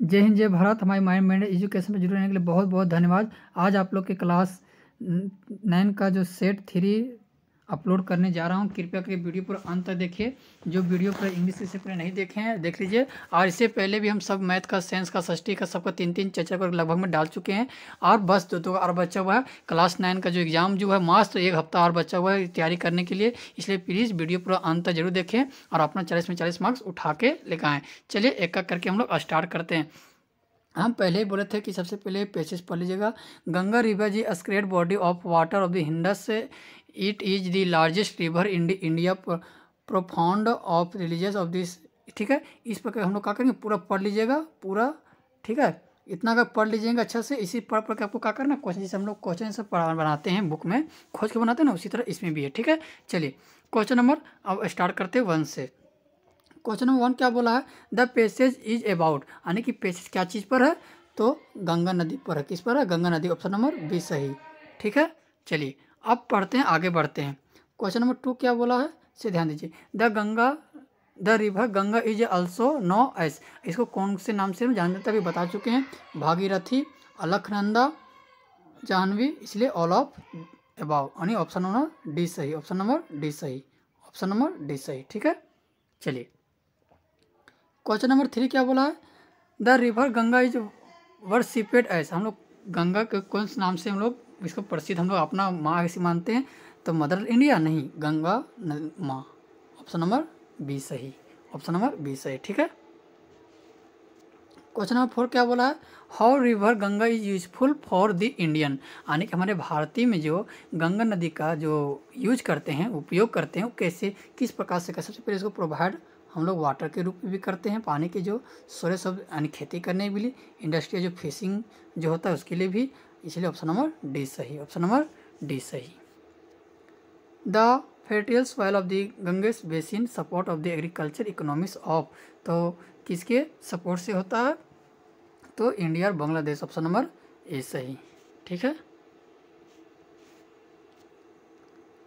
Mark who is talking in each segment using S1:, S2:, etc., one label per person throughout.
S1: जय हिंद, जय भारत। हमारी माइंड मैंड एजुकेशन में जुड़े रहने के लिए बहुत बहुत धन्यवाद। आज आप लोग के क्लास 9 का जो सेट 3 अपलोड करने जा रहा हूं। कृपया करके वीडियो पूरा अंत तक देखिए। जो वीडियो पूरा इंग्लिश से पहले नहीं देखे हैं देख लीजिए। और इससे पहले भी हम सब मैथ का, साइंस का, षष्ठी का सबका 3-3 चर्चा कर लगभग में डाल चुके हैं। और बस दो और बचा हुआ है। क्लास 9 का जो एग्ज़ाम जो है मात्र 1 हफ्ता और बचा हुआ है तैयारी करने के लिए। इसलिए प्लीज़ वीडियो पूरा अंत तक जरूर देखें और अपना 40 में 40 मार्क्स उठा के लेकर आएँ। चलिए एक एक करके हम लोग स्टार्ट करते हैं। हम पहले ही बोले थे कि सबसे पहले पैसेज पढ़ लीजिएगा। गंगा रिवर जी sacred body of water of the Hindus, it is the largest river in India, profound of religious of this. ठीक है, इस प्रकार हम लोग क्या करेंगे, पूरा पढ़ लीजिएगा पूरा। ठीक है, इतना अगर पढ़ लीजिएगा अच्छा से, इसी पढ़ के आपको क्या करना, क्वेश्चन जैसे हम लोग क्वेश्चन सब बनाते हैं बुक में खोज के बनाते हैं ना, उसी तरह इसमें भी है। ठीक है, चलिए क्वेश्चन नंबर अब स्टार्ट करते हैं 1 से। क्वेश्चन नंबर 1 क्या बोला है, द पैसेज इज अबाउट, यानी कि पैसेज क्या चीज़ पर है, तो गंगा नदी पर है। किस पर है, गंगा नदी। ऑप्शन नंबर बी सही। ठीक है, चलिए अब पढ़ते हैं, आगे बढ़ते हैं। क्वेश्चन नंबर 2 क्या बोला है, से ध्यान दीजिए। The river Ganga is also known as, इसको कौन से नाम से हम जानते अभी बता चुके हैं, भागीरथी, अलकनंदा, जाह्नवी, इसलिए ऑल ऑफ अबाव, यानी ऑप्शन नंबर डी सही। ऑप्शन नंबर डी सही। ऑप्शन नंबर डी सही। ठीक है, चलिए क्वेश्चन नंबर 3 क्या बोला है, the river Ganga is worshipped as, हम लोग गंगा के कौन से नाम से हम लोग इसको प्रसिद्ध, हम लोग अपना माँ ऐसे मानते हैं, तो मदर इंडिया नहीं, गंगा माँ। ऑप्शन नंबर बी सही। ऑप्शन नंबर बी सही। ठीक है, क्वेश्चन नंबर 4 क्या बोला है, how river Ganga is useful for the Indian, यानी कि हमारे भारतीय में जो गंगा नदी का जो यूज करते हैं, उपयोग करते हैं, वो कैसे, किस प्रकार से कर। सबसे पहले इसको प्रोवाइड हम लोग वाटर के रूप में भी करते हैं, पानी के जो सोर्स ऑफ, यानी खेती करने के लिए, इंडस्ट्रियल जो फिशिंग जो होता है उसके लिए भी, इसलिए ऑप्शन नंबर डी सही। ऑप्शन नंबर डी सही। The fertile soil of the Ganges basin support of the agriculture economics of, तो किसके सपोर्ट से होता है, तो इंडिया और बांग्लादेश। ऑप्शन नंबर ए सही। ठीक है,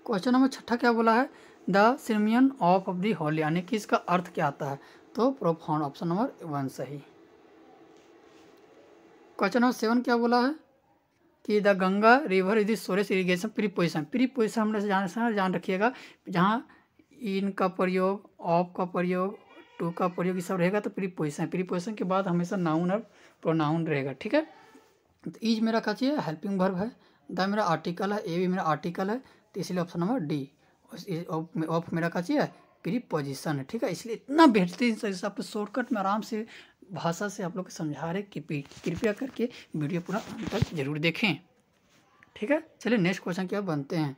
S1: क्वेश्चन नंबर 6 क्या बोला है, द सिरमियन ऑफ द होली, यानी कि इसका अर्थ क्या आता है, तो प्रोफाउंड। ऑप्शन नंबर 1 सही। क्वेश्चन नंबर 7 क्या बोला है कि the Ganga river is the Soros irrigation preposition. Preposition हमने जान रखिएगा, जहाँ इन का प्रयोग, ऑफ का प्रयोग, टू का प्रयोग, ये सब रहेगा तो प्रीपोजिशन। प्रीपोजिशन के बाद हमेशा नाउन और प्रोनाउन रहेगा। ठीक है, तो इज मेरा क्या चाहिए, हेल्पिंग वर्ब है, द मेरा आर्टिकल है, ए भी मेरा आर्टिकल है, तो इसलिए ऑप्शन नंबर डी। ऑफ मेरा क्या चाहिए, प्रीपोजिशन है। ठीक है, इसलिए इतना बेहतरीन से आप शॉर्टकट में आराम से भाषा से आप लोग को समझा रहे कि कृपया करके वीडियो पूरा अंत तक जरूर देखें। ठीक है, चलिए नेक्स्ट क्वेश्चन क्या बनते हैं।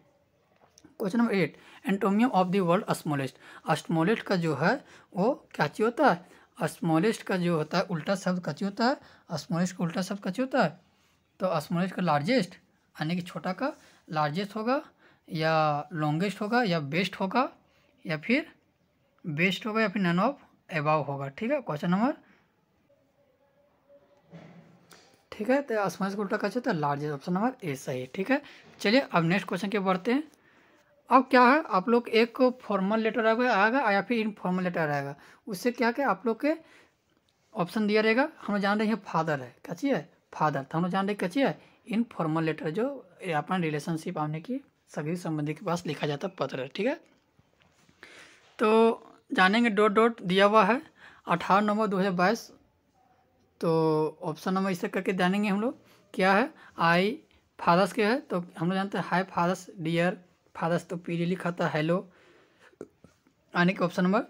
S1: Question number 8, antonym of the world smallest. Smallest का जो है वो क्या चीज होता है, स्मॉलेस्ट का जो होता है उल्टा शब्द क्या चीज होता है, स्मॉलेस्ट का उल्टा शब्द क्या चीज होता है, तो स्मॉलेस्ट का लार्जेस्ट, यानी कि छोटा का लार्जेस्ट होगा, या लॉन्गेस्ट होगा, या बेस्ट होगा, या फिर बेस्ट होगा, या फिर नन ऑफ एबाव होगा। ठीक है, क्वेश्चन नंबर, ठीक है, तो स्मॉलेस्ट का उल्टा क्या होता है, लार्जेस्ट। ऑप्शन नंबर ए सही। ठीक है, चलिए अब नेक्स्ट क्वेश्चन के बढ़ते हैं। अब क्या है, आप लोग एक फॉर्मल लेटर आएगा या फिर इनफॉर्मल लेटर आएगा, उससे क्या क्या आप लोग के ऑप्शन दिया रहेगा। हम लोग जान रहे हैं फादर है, क्या चीज़ है, फादर, तो हम लोग जान रहे क्या चीज़ है, इनफॉर्मल लेटर, जो अपना रिलेशनशिप आपने की सभी संबंधी के पास लिखा जाता पत्र है। ठीक है, तो जानेंगे, डॉट डॉट दिया हुआ है 18 नवंबर 2022, तो ऑप्शन नंबर इसे करके जानेंगे हम लोग क्या है, आई फादर्स के है, तो हम लोग जानते हैं हाई फादर्स, डियर फादर्स, तो पीडी लिखा था हेलो, आने के ऑप्शन नंबर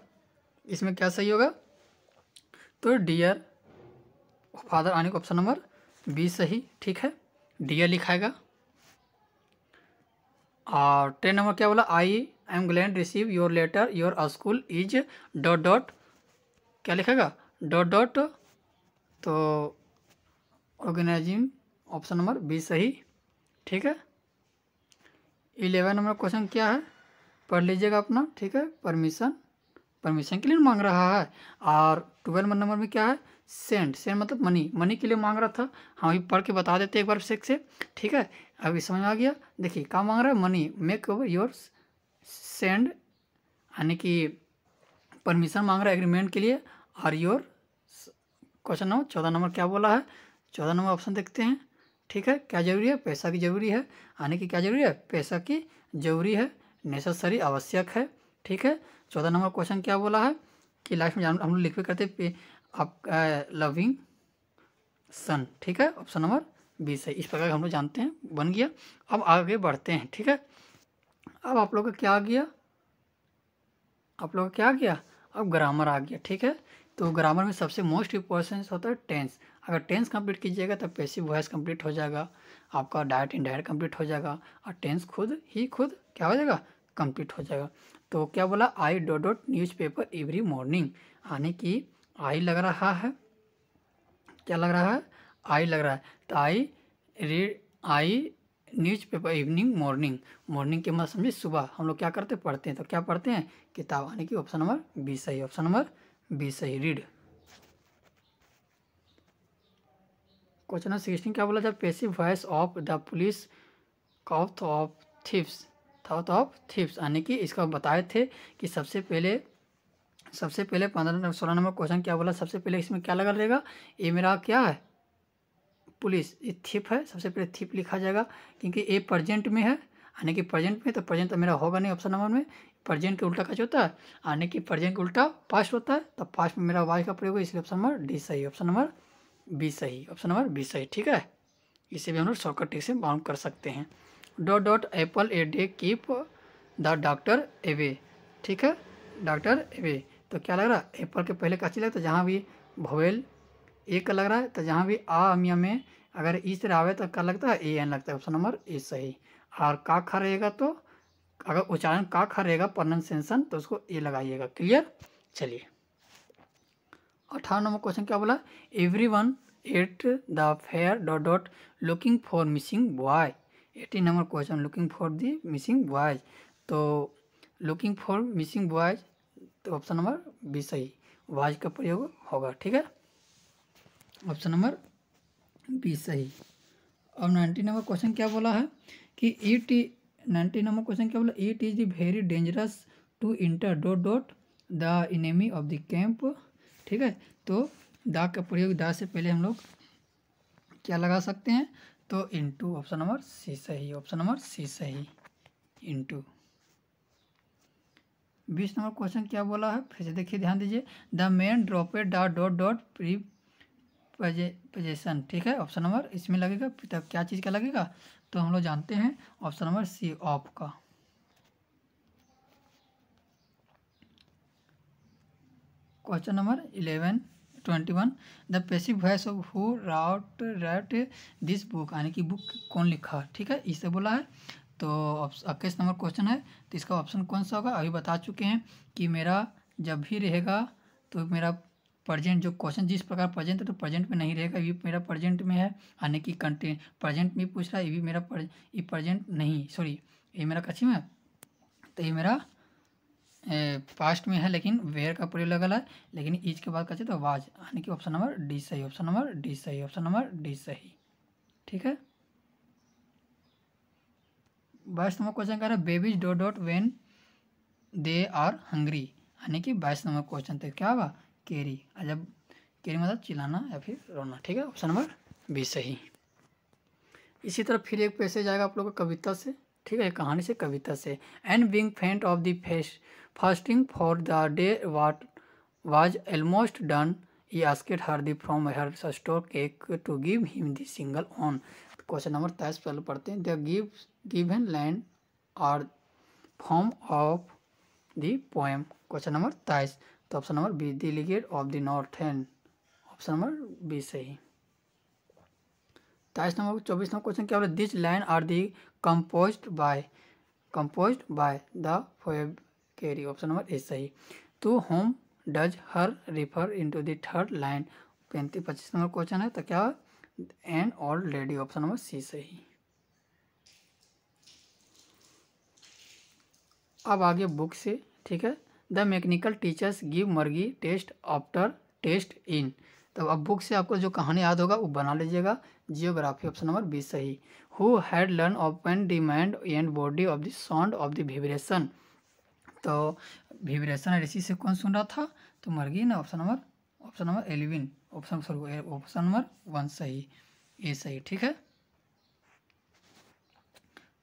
S1: इसमें क्या सही होगा, तो डियर फादर, आने का ऑप्शन नंबर बी सही। ठीक है, डियर लिखाएगा। और 10 नंबर क्या बोला, I am glad receive your letter, your school is dot dot, क्या लिखेगा, डॉट डॉट, तो ऑर्गेनाइजिंग, ऑप्शन नंबर बी सही। ठीक है, 11 नंबर क्वेश्चन क्या है, पढ़ लीजिएगा अपना। ठीक है, परमिशन के लिए मांग रहा है। और 12 नंबर में क्या है, सेंड मतलब मनी के लिए मांग रहा था। हम अभी पढ़ के बता देते एक बार से। ठीक है, अभी समझ में आ गया। देखिए क्या मांग रहा है, money, make over your send, यानी कि परमिशन मांग रहा है एग्रीमेंट के लिए, और योर क्वेश्चन नंबर 14 नंबर क्या बोला है, 14 नंबर ऑप्शन देखते हैं। ठीक है, क्या जरूरी है, पैसा की जरूरी है, आने की क्या जरूरी है, पैसा की जरूरी है, नेसेसरी आवश्यक है। ठीक है, 14 नंबर क्वेश्चन क्या बोला है कि लाइफ में हम लोग लिख भी करते आप लविंग सन। ठीक है, ऑप्शन नंबर 20 है। इस प्रकार हम लोग जानते हैं, बन गया। अब आगे बढ़ते हैं। ठीक है, अब आप लोग का क्या आ गया, आप लोग का क्या आ गया, अब ग्रामर आ गया। ठीक है, तो ग्रामर में सबसे मोस्ट इम्पोर्टेंट होता है टेंस। अगर टेंस कंप्लीट कीजिएगा तो पैसिव वॉइस कंप्लीट हो जाएगा, आपका डायरेक्ट इनडायरेक्ट कंप्लीट हो जाएगा, और टेंस खुद क्या हो जाएगा, कंप्लीट हो जाएगा। तो क्या बोला, I dot newspaper every morning, यानी कि आई लग रहा है, क्या लग रहा है, आई लग रहा है, तो आई न्यूज़पेपर इवनिंग मॉर्निंग, मॉर्निंग के मतलब समझिए सुबह, हम लोग क्या करते पढ़ते हैं, तो क्या पढ़ते हैं, किताब, यानी कि ऑप्शन नंबर 20 सही, ऑप्शन नंबर 20 सही, रीड। क्वेश्चन नंबर 16 क्या बोला, जब passive voice of the police caught of thieves, यानी कि इसका बताए थे कि सबसे पहले 15-16 नंबर क्वेश्चन क्या बोला, सबसे पहले इसमें क्या लगा रहेगा, ये मेरा क्या है, पुलिस, ये थिप है, सबसे पहले थिप लिखा जाएगा, क्योंकि ये प्रेजेंट में है, यानी कि प्रेजेंट में, तो प्रेजेंट तो मेरा होगा नहीं ऑप्शन नंबर में। प्रेजेंट के उल्टा कैसे होता है, यानी कि प्रेजेंट के उल्टा पास्ट होता है, तो पास्ट में मेरा वाई का प्रयोग है, इसलिए ऑप्शन नंबर डी सही, ऑप्शन नंबर 20 सही, ऑप्शन नंबर 20 सही। ठीक है, इसे भी हम लोग शॉर्टकट ट्रिक से बाउंड कर सकते हैं। Dot apple a day keep the doctor away. ठीक है, डॉक्टर एवे, तो क्या लग रहा है, एप्पल के पहले का चीज लगता है, जहाँ भी भोवेल एक लग रहा है, तो जहाँ भी आ अमिया में अगर इस तरह आवे तो क्या लगता है, ए एन लगता है, ऑप्शन नंबर ए सही। और का खा रहेगा, तो अगर उच्चारण का खा रहेगा प्रोनाउंसिएशन, तो उसको ए लगाइएगा। क्लियर, चलिए 18 नंबर क्वेश्चन क्या बोला, every one at the fair dot looking for missing boy. 18 number question, looking for the missing boys, तो लुकिंग फॉर मिसिंग बॉयज, तो ऑप्शन नंबर 20 सही, बॉयज का प्रयोग होगा। ठीक है, ऑप्शन नंबर 20 सही। अब 90 नंबर क्वेश्चन क्या बोला है कि इट 90 नंबर क्वेश्चन क्या बोला, it is the very dangerous to enter dot the enemy of the camp. ठीक है, तो द का प्रयोग, द से पहले हम लोग क्या लगा सकते हैं, तो इनटू, ऑप्शन नंबर सी सही, ऑप्शन नंबर सी सही, इनटू। 20 नंबर क्वेश्चन क्या बोला है, फिर से देखिए, ध्यान दीजिए, the man dropped dot preposition. ठीक है, ऑप्शन नंबर इसमें लगेगा, तब क्या चीज़ का लगेगा, तो हम लोग जानते हैं ऑप्शन नंबर सी, ऑफ का। Question number 21, the passive voice of who route this book, यानी कि बुक कौन लिखा। ठीक है, इसे बोला है, तो 21 नंबर क्वेश्चन है, तो इसका ऑप्शन कौन सा होगा, अभी बता चुके हैं कि मेरा जब भी रहेगा, तो मेरा प्रेजेंट, जो क्वेश्चन जिस प्रकार प्रेजेंट है, तो प्रेजेंट में नहीं रहेगा, ये मेरा प्रेजेंट में है, यानी कि कंटेंट प्रेजेंट में पूछ रहा है, ये भी मेरा ये प्रेजेंट नहीं, सॉरी, ये मेरा कच्ची में है, तो ये मेरा पास्ट में है, लेकिन वेयर का प्रयोग लगा है, लेकिन ईज के बाद कहते तो वाज, यानी कि ऑप्शन नंबर डी सही, ऑप्शन नंबर डी सही, ऑप्शन नंबर डी सही। ठीक है, 22 नंबर क्वेश्चन कह रहा है, babies dot when they are hungry, यानी कि 22 नंबर क्वेश्चन तो क्या होगा, केरी, जब केरी मतलब चिल्लाना या फिर रोना। ठीक है, ऑप्शन नंबर 20 सही। इसी तरह फिर एक पैसेज आएगा आप लोगों को कविता से। ठीक है, कहानी से, कविता से, and being faint of the fasting for the day what was almost done, he asked her the from her store cake to give him the single on. Question number 23 पहले पढ़ते हैं, the given land are form of the poem. Question number 23, तो option number B, the legate of the north end, option number B सही। 23 number 24 number question क्या बोला, this line are the composed by the poem, option number A सही। To whom does her refer into the third line. 25 number question है, तो क्या, an old lady, option number C सही। अब आगे book से। ठीक है, the mechanical teachers give Margie test after test in, तो अब बुक से आपको जो कहानी याद होगा वो बना लीजिएगा। जियोग्राफी, ऑप्शन नंबर 20 सही। Who had learn open the mind and body of the sound of the vibration, तो विब्रेशन इसी से कौन सुन रहा था, तो मर्गी ना, option number option number 11, option number 1 सही, ए सही। ठीक है।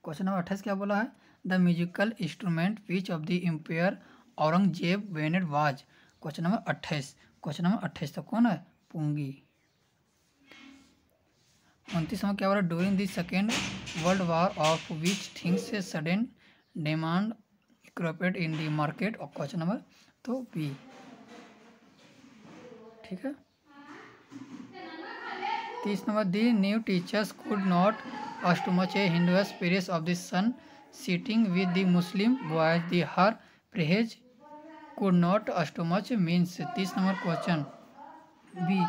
S1: क्वेश्चन नंबर 28 क्या बोला है? The musical instrument which of the empire Aurangzeb banned was. Question number 28 तो कौन है? पुंगी। 29 में क्या बोला? During the second world war of which things saw sudden demand cropped in the market. और क्वेश्चन नंबर तो बी। ठीक है। 30 number the new teachers could not stomach a Hindu as priests of the son sitting with the Muslim boys the her परहेज could not stomach means. 30 number question B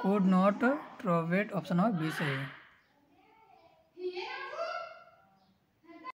S1: could not tolerate, option number B सही है।